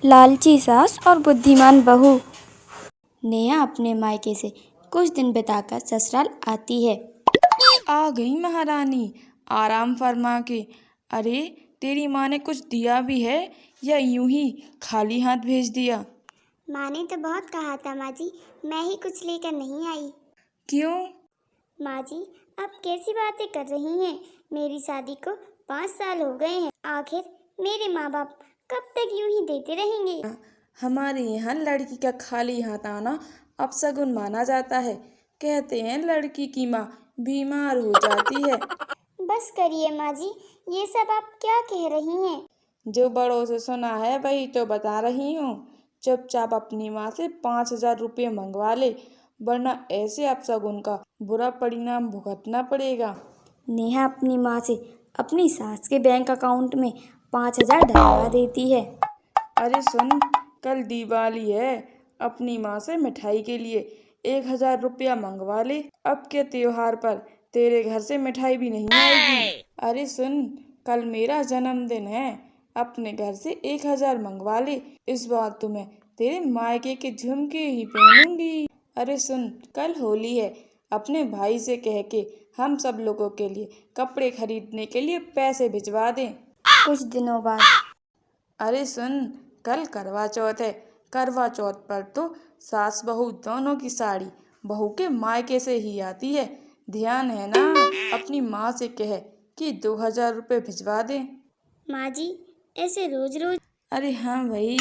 लालची सास और बुद्धिमान बहू। नेहा अपने मायके से कुछ दिन बिताकर ससुराल आती है। आ गई महारानी, आराम फरमा के। अरे तेरी माँ ने कुछ दिया भी है या यूं ही खाली हाथ भेज दिया? माँ ने तो बहुत कहा था माँ जी, मैं ही कुछ लेकर नहीं आई। क्यों? माँ जी, आप कैसी बातें कर रही हैं? मेरी शादी को 5 साल हो गए हैं। आखिर मेरे माँ बाप कब तक यूं ही देते रहेंगे? हमारे यहाँ लड़की का खाली हाथ आना अपशगुन माना जाता है। कहते हैं लड़की की माँ बीमार हो जाती है। बस करिए माँ जी, ये सब आप क्या कह रही हैं? जो बड़ों से सुना है वही तो बता रही हूँ। चुपचाप अपनी माँ से 5,000 रुपये मंगवा ले, वरना ऐसे अपशगुन का बुरा परिणाम भुगतना पड़ेगा। नेहा अपनी माँ से अपनी सास के बैंक अकाउंट में 5,000 डलवा देती है। अरे सुन, कल दिवाली है, अपनी माँ से मिठाई के लिए 1,000 रुपया मंगवा ले। अब के त्योहार पर तेरे घर से मिठाई भी नहीं आएगी। अरे सुन, कल मेरा जन्मदिन है, अपने घर से 1,000 मंगवा ले। इस बार तो मैं तेरे मायके के झुमके ही पहनूंगी। अरे सुन, कल होली है, अपने भाई से कह के हम सब लोगों के लिए कपड़े खरीदने के लिए पैसे भिजवा दें। कुछ दिनों बाद अरे सुन, कल करवा चौथ है, करवा चौथ पर तो सास बहू दोनों की साड़ी बहू के मायके से ही आती है। ध्यान है ना? अपनी माँ से कह कि 2,000 रुपये भिजवा दे। माँ जी, ऐसे रोज रोज? अरे हाँ भाई,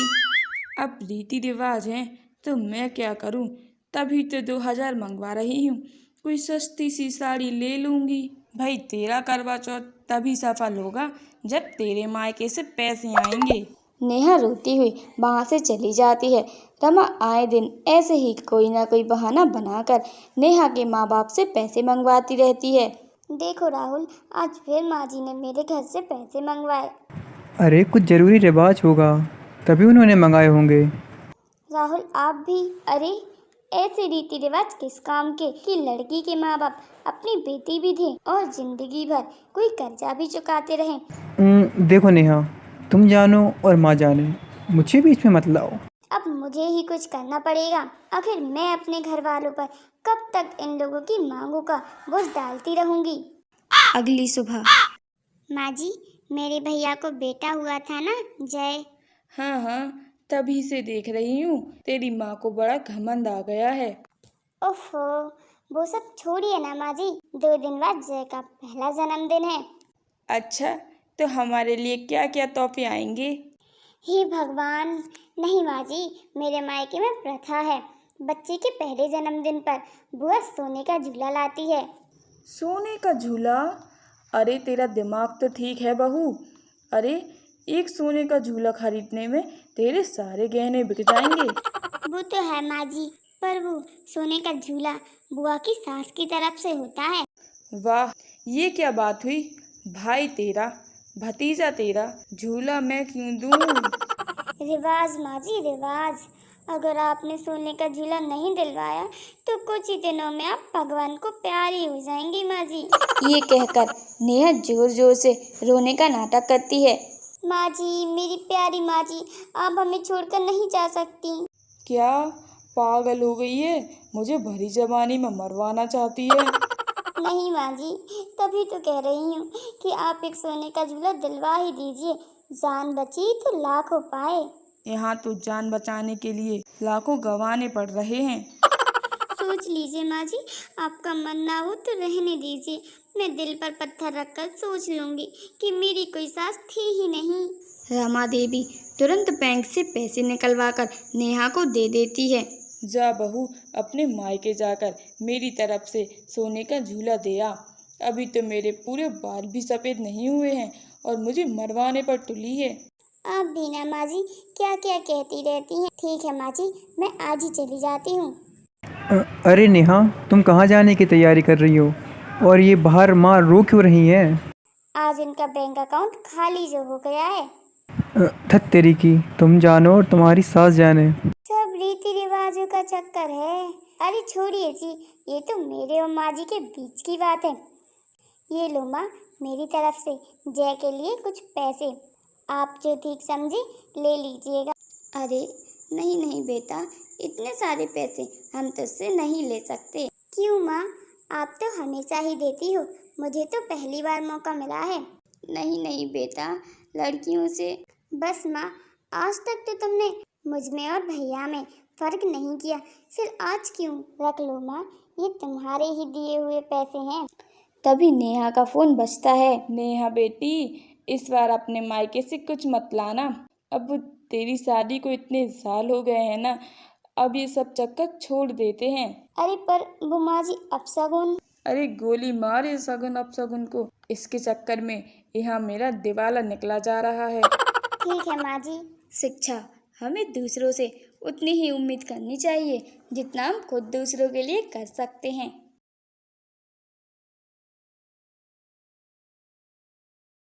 अब रीति रिवाज है तो मैं क्या करूँ, तभी तो 2,000 मंगवा रही हूँ। कोई सस्ती सी साड़ी ले लूँगी। भाई तेरा करवा चौथ तभी सफल होगा जब तेरे मायके से पैसे आएंगे। नेहा रोती हुई वहाँ से चली जाती है। रमा आए दिन ऐसे ही कोई ना कोई बहाना बनाकर नेहा के माँ बाप से पैसे मंगवाती रहती है। देखो राहुल, आज फिर माँ जी ने मेरे घर से पैसे मंगवाए। अरे कुछ ज़रूरी रिवाज होगा, तभी उन्होंने मंगाए होंगे। राहुल आप भी? अरे ऐसे रीति रिवाज किस काम के कि लड़की के माँ बाप अपनी बेटी भी दें और जिंदगी भर कोई कर्जा भी चुकाते रहें। देखो नेहा, तुम जानो और माँ जाने, मुझे बीच में मत लाओ। अब मुझे ही कुछ करना पड़ेगा। आखिर मैं अपने घर वालों पर कब तक इन लोगों की मांगों का बोझ डालती रहूंगी। अगली सुबह माँ जी, मेरे भैया को बेटा हुआ था ना, जय? हाँ हाँ, तभी से देख रही हूँ, तेरी माँ को बड़ा घमंड आ गया है। ओफो, वो सब छोड़िए ना माँ जी, 2 दिन बाद जय का पहला जन्मदिन है। अच्छा, तो हमारे लिए क्या क्या तोहफे आएंगे? हे भगवान, नहीं माँ जी, मेरे मायके में प्रथा है, बच्चे के पहले जन्मदिन पर बुआ सोने का झूला लाती है। सोने का झूला? अरे तेरा दिमाग तो ठीक है बहू। अरे एक सोने का झूला खरीदने में तेरे सारे गहने बिक जाएंगे। वो तो है माँ जी, पर वो सोने का झूला बुआ की सास की तरफ से होता है। वाह, ये क्या बात हुई? भाई तेरा, भतीजा तेरा, झूला मैं क्यों दूँ? रिवाज माँ जी, रिवाज। अगर आपने सोने का झूला नहीं दिलवाया तो कुछ ही दिनों में आप भगवान को प्यारी हो जाएंगी माँ जी। ये कहकर नेहा जोर जोर से रोने का नाटक करती है। माँ जी, मेरी प्यारी माँ जी, आप हमें छोड़कर नहीं जा सकती। क्या पागल हो गई है? मुझे भरी जवानी में मरवाना चाहती है? नहीं माँ जी, तभी तो कह रही हूँ कि आप एक सोने का झूला दिलवा ही दीजिए। जान बची तो लाखों पाए। यहाँ तो जान बचाने के लिए लाखों गंवाने पड़ रहे हैं। सोच लीजिए माँ जी, आपका मन ना हो तो रहने दीजिए। मैं दिल पर पत्थर रखकर सोच लूंगी कि मेरी कोई सास थी ही नहीं। रमा देवी तुरंत बैंक से पैसे निकलवाकर नेहा को दे देती है। जा बहू, अपने मायके जाकर मेरी तरफ से सोने का झूला दे आ। अभी तो मेरे पूरे बाल भी सफ़ेद नहीं हुए हैं और मुझे मरवाने पर तुली है। आप भी ना माँ जी, क्या क्या कहती रहती हैं। ठीक है माँ जी, मैं आज ही चली जाती हूँ। अरे नेहा, तुम कहाँ जाने की तैयारी कर रही हो? और ये बाहर माँ रो क्यों रही है? आज इनका बैंक अकाउंट खाली जो हो गया है। धत तेरी की, तुम जानो और तुम्हारी सास जाने। सब रीति रिवाजों का चक्कर है। अरे छोड़िए जी, ये तो मेरे और माँ जी के बीच की बात है। ये लो माँ, मेरी तरफ से जय के लिए कुछ पैसे, आप जो ठीक समझे ले लीजिएगा। अरे नहीं नहीं बेटा, इतने सारे पैसे हम तुझसे नहीं ले सकते। क्यों माँ, आप तो हमेशा ही देती हो, मुझे तो पहली बार मौका मिला है। नहीं नहीं बेटा, लड़कियों से। बस माँ, आज तक तो तुमने मुझ में और भैया में फर्क नहीं किया, फिर आज क्यों? रख लो माँ, ये तुम्हारे ही दिए हुए पैसे हैं। तभी नेहा का फोन बजता है। नेहा बेटी, इस बार अपने मायके से कुछ मत लाना। अब तेरी शादी को इतने साल हो गए हैं ना, अब ये सब चक्कर छोड़ देते हैं। अरे पर वो माँ जी, अपशगुन। अरे गोली मार इस सगुन अपशगुन को, इसके चक्कर में यहाँ मेरा दिवाला निकला जा रहा है। ठीक है माँ जी। शिक्षा, हमें दूसरों से उतनी ही उम्मीद करनी चाहिए जितना हम खुद दूसरों के लिए कर सकते हैं।